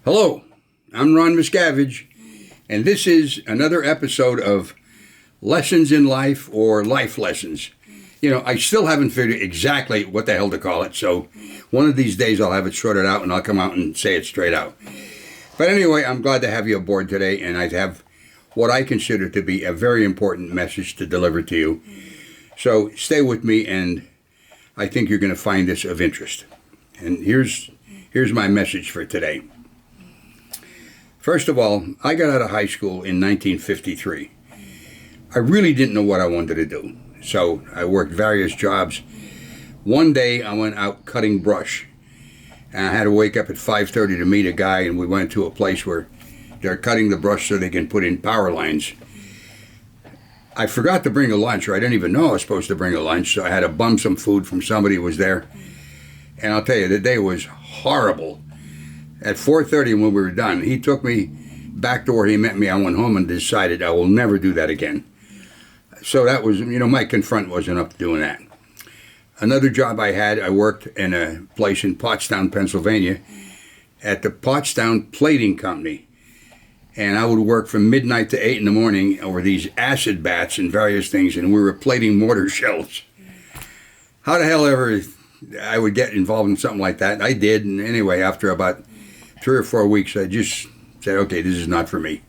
Hello, I'm Ron Miscavige, and this is another episode of Lessons in Life or Life Lessons. You know, I still haven't figured exactly what the hell to call it, so one of these days I'll have it sorted out and I'll come out and say it straight out. But anyway, I'm glad to have you aboard today, and I have what I consider to be a very important message to deliver to you. So stay with me, and I think you're going to find this of interest. And here's my message for today. First of all, I got out of high school in 1953. I really didn't know what I wanted to do, so I worked various jobs. One day I went out cutting brush, and I had to wake up at 5:30 to meet a guy, and we went to a place where they're cutting the brush so they can put in power lines. I forgot to bring a lunch, or I didn't even know I was supposed to bring a lunch, so I had to bum some food from somebody who was there. And I'll tell you, the day was horrible. At 4:30 when we were done, he took me back to where he met me. I went home and decided I will never do that again. So that was, my confront wasn't up to doing that. Another job I had, I worked in a place in Pottstown, Pennsylvania, at the Pottstown Plating Company. And I would work from midnight to 8 in the morning over these acid baths and various things, and we were plating mortar shells. How the hell ever I would get involved in something like that? I did, and anyway, after about 3 or 4 weeks, I just said, okay, this is not for me.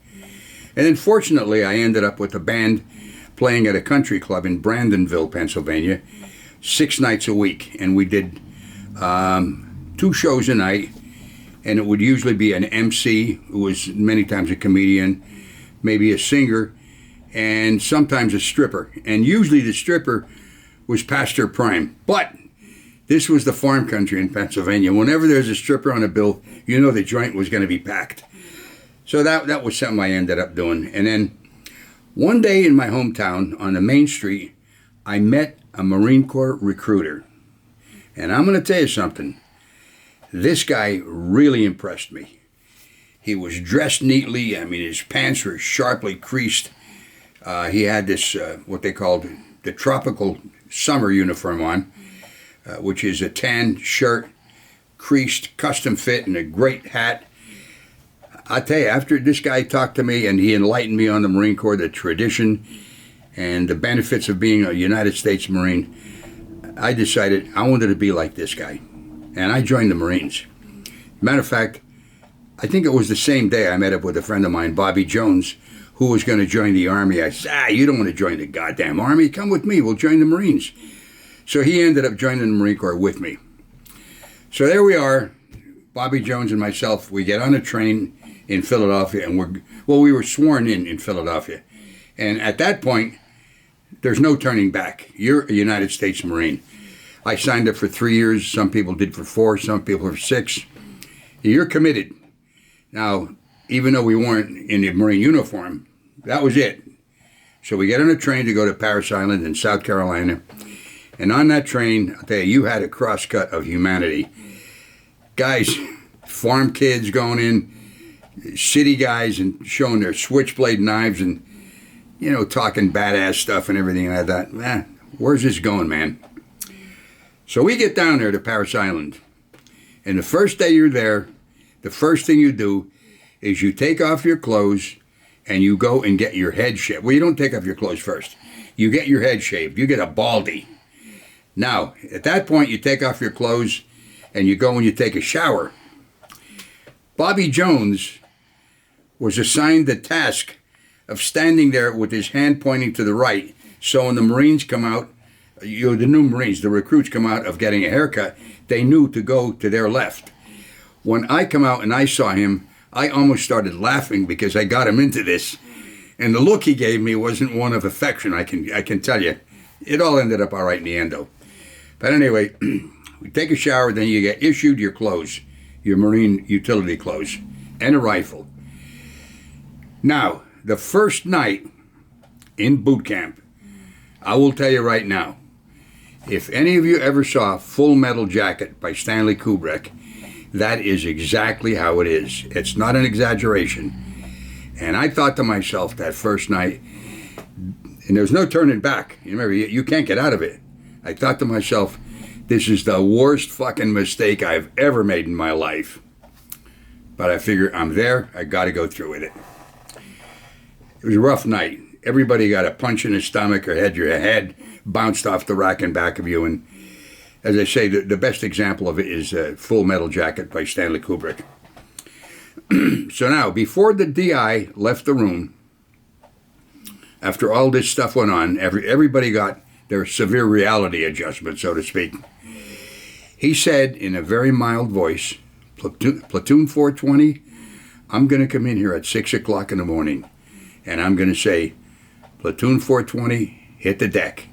And then fortunately, I ended up with a band playing at a country club in Brandonville, Pennsylvania, 6 nights a week. And we did 2 shows a night, and it would usually be an MC, who was many times a comedian, maybe a singer, and sometimes a stripper. And usually the stripper was Pastor Prime. But this was the farm country in Pennsylvania. Whenever there's a stripper on a bill, the joint was going to be packed. So that was something I ended up doing. And then one day in my hometown on the main street, I met a Marine Corps recruiter. And I'm going to tell you something. This guy really impressed me. He was dressed neatly. I mean, his pants were sharply creased. He had this, what they called the tropical summer uniform on, which is a tan shirt, creased, custom fit, and a great hat. I tell you, after this guy talked to me and he enlightened me on the Marine Corps, the tradition and the benefits of being a United States Marine, I decided I wanted to be like this guy. And I joined the Marines. Matter of fact, I think it was the same day I met up with a friend of mine, Bobby Jones, who was going to join the Army. I said, you don't want to join the goddamn Army. Come with me. We'll join the Marines. So he ended up joining the Marine Corps with me. So there we are, Bobby Jones and myself. We get on a train in Philadelphia, and we were sworn in Philadelphia. And at that point, there's no turning back. You're a United States Marine. I signed up for 3 years. Some people did for 4, some people for 6. You're committed. Now, even though we weren't in the Marine uniform, that was it. So we get on a train to go to Parris Island in South Carolina. And on that train, I'll tell you, you had a crosscut of humanity. Guys, farm kids going in, city guys and showing their switchblade knives and, talking badass stuff and everything like that. Where's this going, man? So we get down there to Parris Island. And the first day you're there, the first thing you do is you take off your clothes and you go and get your head shaved. Well, you don't take off your clothes first. You get your head shaved. You get a baldy. Now, at that point, you take off your clothes and you go and you take a shower. Bobby Jones was assigned the task of standing there with his hand pointing to the right. So when the Marines come out, the new Marines, the recruits come out of getting a haircut, they knew to go to their left. When I come out and I saw him, I almost started laughing because I got him into this. And the look he gave me wasn't one of affection, I can tell you. It all ended up all right in the end, though. But anyway, we take a shower, then you get issued your clothes, your Marine utility clothes, and a rifle. Now, the first night in boot camp, I will tell you right now, if any of you ever saw Full Metal Jacket by Stanley Kubrick, that is exactly how it is. It's not an exaggeration. And I thought to myself that first night, and there's no turning back. Remember, you can't get out of it. I thought to myself, this is the worst fucking mistake I've ever made in my life. But I figured I'm there. I got to go through with it. It was a rough night. Everybody got a punch in the stomach or had your head bounced off the rack in back of you. And as I say, the best example of it is Full Metal Jacket by Stanley Kubrick. So now, before the DI left the room, after all this stuff went on, everybody got their severe reality adjustment, so to speak. He said in a very mild voice, Platoon 420, I'm going to come in here at 6 o'clock in the morning, and I'm going to say, Platoon 420, hit the deck.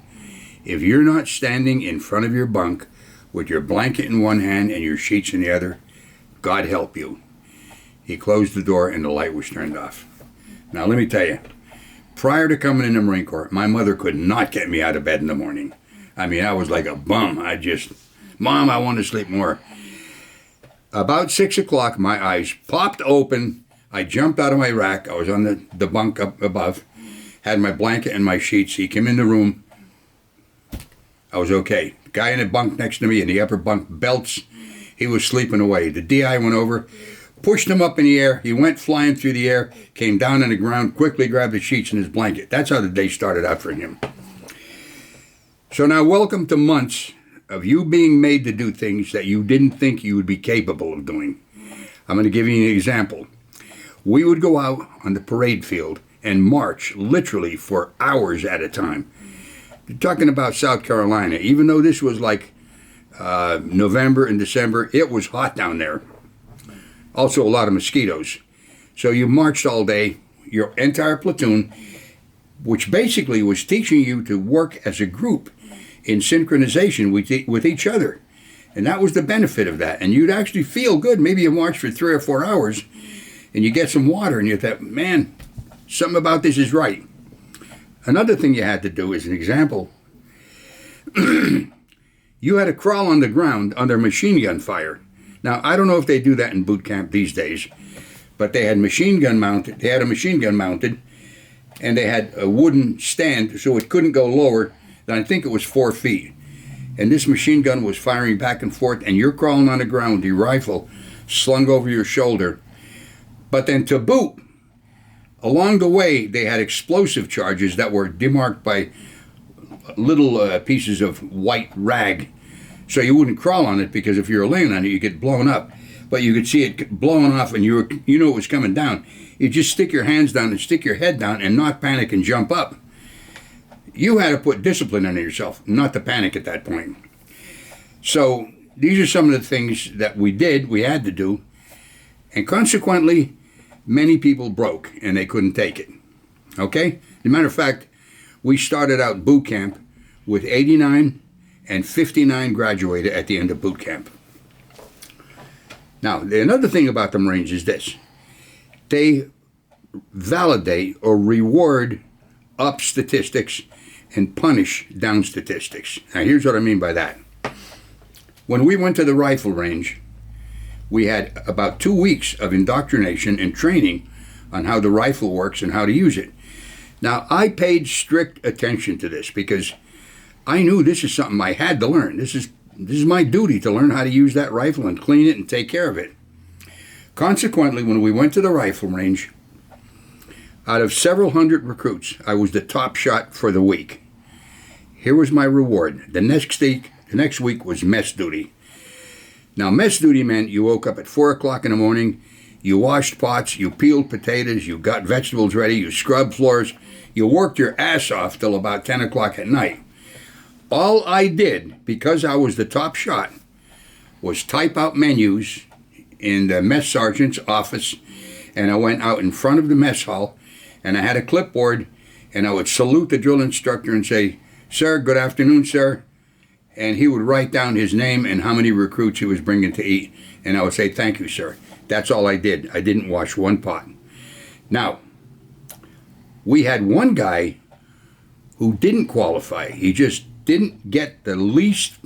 If you're not standing in front of your bunk with your blanket in one hand and your sheets in the other, God help you. He closed the door and the light was turned off. Now let me tell you, prior to coming in the Marine Corps, my mother could not get me out of bed in the morning. I mean, I was like a bum. Mom, I want to sleep more. About 6 o'clock, my eyes popped open. I jumped out of my rack. I was on the bunk up above, had my blanket and my sheets. He came in the room. I was okay. The guy in the bunk next to me in the upper bunk belts. He was sleeping away. The DI went over, pushed him up in the air. He went flying through the air, came down on the ground, quickly grabbed the sheets and his blanket. That's how the day started out for him. So now welcome to months of you being made to do things that you didn't think you would be capable of doing. I'm going to give you an example. We would go out on the parade field and march literally for hours at a time. You're talking about South Carolina. Even though this was like November and December, it was hot down there. Also a lot of mosquitoes. So you marched all day, your entire platoon, which basically was teaching you to work as a group in synchronization with each other. And that was the benefit of that. And you'd actually feel good. Maybe you marched for 3 or 4 hours and you get some water and you thought, man, something about this is right. Another thing you had to do, as an example, you had to crawl on the ground under machine gun fire. Now, I don't know if they do that in boot camp these days, but they had a machine gun mounted, and they had a wooden stand so it couldn't go lower than, I think it was 4 feet. And this machine gun was firing back and forth, and you're crawling on the ground with your rifle slung over your shoulder. But then to boot, along the way, they had explosive charges that were demarked by little pieces of white rag. So you wouldn't crawl on it, because if you were laying on it, you get blown up. But you could see it blowing off and you know it was coming down. You just stick your hands down and stick your head down and not panic and jump up. You had to put discipline on yourself, not to panic at that point. So these are some of the things that we had to do. And consequently, many people broke and they couldn't take it. Okay? As a matter of fact, we started out boot camp with 89 and 59 graduated at the end of boot camp. Now, another thing about the Marines is this. They validate or reward up statistics and punish down statistics. Now, here's what I mean by that. When we went to the rifle range, we had about 2 weeks of indoctrination and training on how the rifle works and how to use it. Now, I paid strict attention to this because I knew this is something I had to learn. This is my duty to learn how to use that rifle and clean it and take care of it. Consequently, when we went to the rifle range, out of several hundred recruits, I was the top shot for the week. Here was my reward. The next week was mess duty. Now, mess duty meant you woke up at 4 o'clock in the morning, you washed pots, you peeled potatoes, you got vegetables ready, you scrubbed floors, you worked your ass off till about 10 o'clock at night. All I did, because I was the top shot, was type out menus in the mess sergeant's office, and I went out in front of the mess hall, and I had a clipboard, and I would salute the drill instructor and say, "Sir, good afternoon, sir." And he would write down his name and how many recruits he was bringing to eat, and I would say, "Thank you, sir." That's all I did. I didn't wash one pot. Now, we had one guy who didn't qualify. He just didn't get the least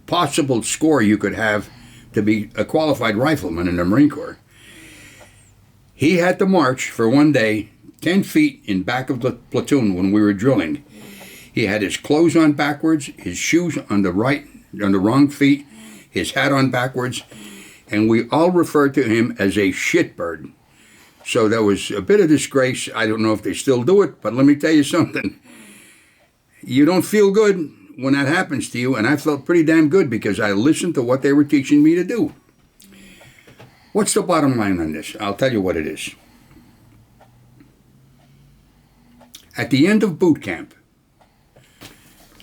possible score you could have to be a qualified rifleman in the Marine Corps. He had to march for one day 10 feet in back of the platoon when we were drilling. He had his clothes on backwards, his shoes on the wrong feet, his hat on backwards. and we all referred to him as a shitbird. So there was a bit of disgrace. I don't know if they still do it, but let me tell you something. You don't feel good when that happens to you, and I felt pretty damn good because I listened to what they were teaching me to do. What's the bottom line on this? I'll tell you what it is. At the end of boot camp,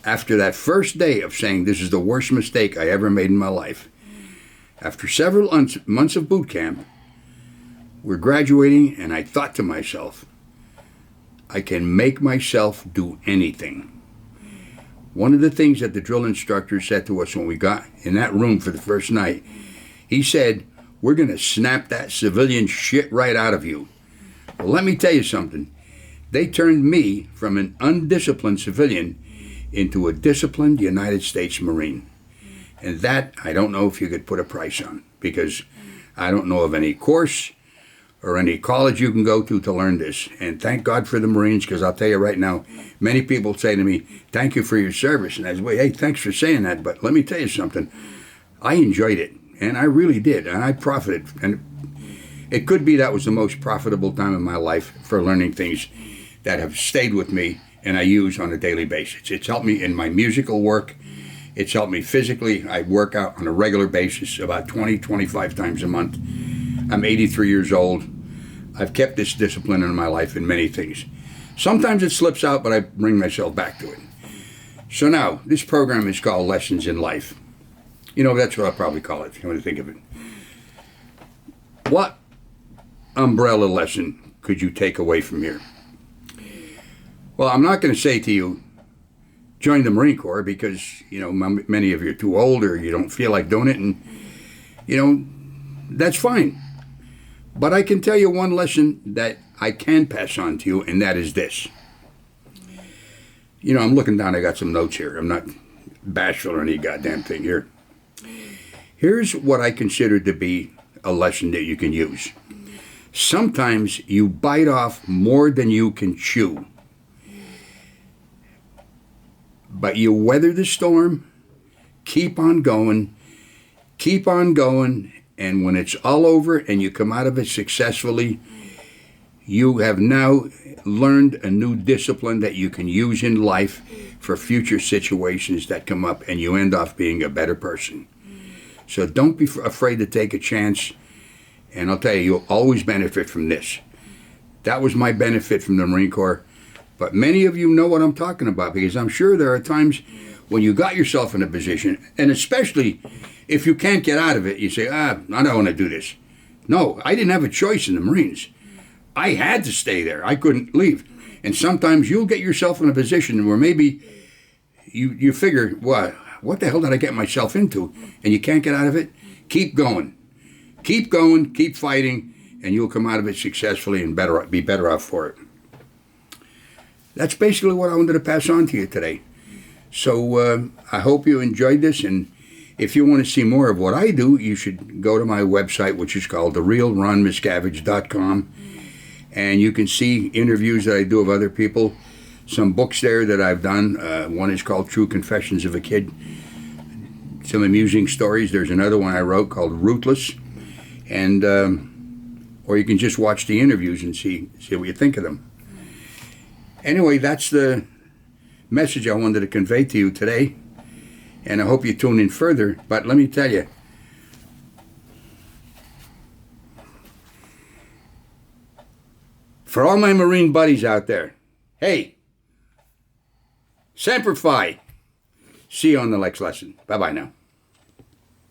after that first day of saying this is the worst mistake I ever made in my life, after several months of boot camp, we're graduating, and I thought to myself, I can make myself do anything. One of the things that the drill instructor said to us when we got in that room for the first night, he said, we're going to snap that civilian shit right out of you. Well, let me tell you something. They turned me from an undisciplined civilian into a disciplined United States Marine. And that, I don't know if you could put a price on, because I don't know of any course or any college you can go to learn this. And thank God for the Marines, because I'll tell you right now, many people say to me, thank you for your service. And I say, well, hey, thanks for saying that, but let me tell you something. I enjoyed it, and I really did, and I profited. And it could be that was the most profitable time of my life for learning things that have stayed with me and I use on a daily basis. It's helped me in my musical work. It's helped me physically. I work out on a regular basis about 20, 25 times a month. I'm 83 years old. I've kept this discipline in my life in many things. Sometimes it slips out, but I bring myself back to it. So now, this program is called Lessons in Life. You know, that's what I'll probably call it, if you want to think of it. What umbrella lesson could you take away from here? Well, I'm not going to say to you, join the Marine Corps, because, you know, many of you are too old or you don't feel like doing it, and, you know, that's fine. But I can tell you one lesson that I can pass on to you, and that is this. You know, I'm looking down, I got some notes here. I'm not bashful or any goddamn thing here. Here's what I consider to be a lesson that you can use. Sometimes you bite off more than you can chew. But you weather the storm, keep on going, and when it's all over and you come out of it successfully, you have now learned a new discipline that you can use in life for future situations that come up, and you end off being a better person. So don't be afraid to take a chance, and I'll tell you, you'll always benefit from this. That was my benefit from the Marine Corps. But many of you know what I'm talking about, because I'm sure there are times when you got yourself in a position, and especially if you can't get out of it, you say, I don't want to do this. No, I didn't have a choice in the Marines. I had to stay there. I couldn't leave. And sometimes you'll get yourself in a position where maybe you figure, what the hell did I get myself into? And you can't get out of it. Keep going. Keep going, keep fighting, and you'll come out of it successfully and be better off for it. That's basically what I wanted to pass on to you today. So I hope you enjoyed this, and if you want to see more of what I do, you should go to my website, which is called therealronmiscavige.com, and you can see interviews that I do of other people, some books there that I've done. One is called True Confessions of a Kid, some amusing stories. There's another one I wrote called Rootless, and or you can just watch the interviews and see what you think of them. Anyway, that's the message I wanted to convey to you today, and I hope you tune in further. But let me tell you, for all my Marine buddies out there, hey, Semper Fi. See you on the next lesson. Bye-bye now.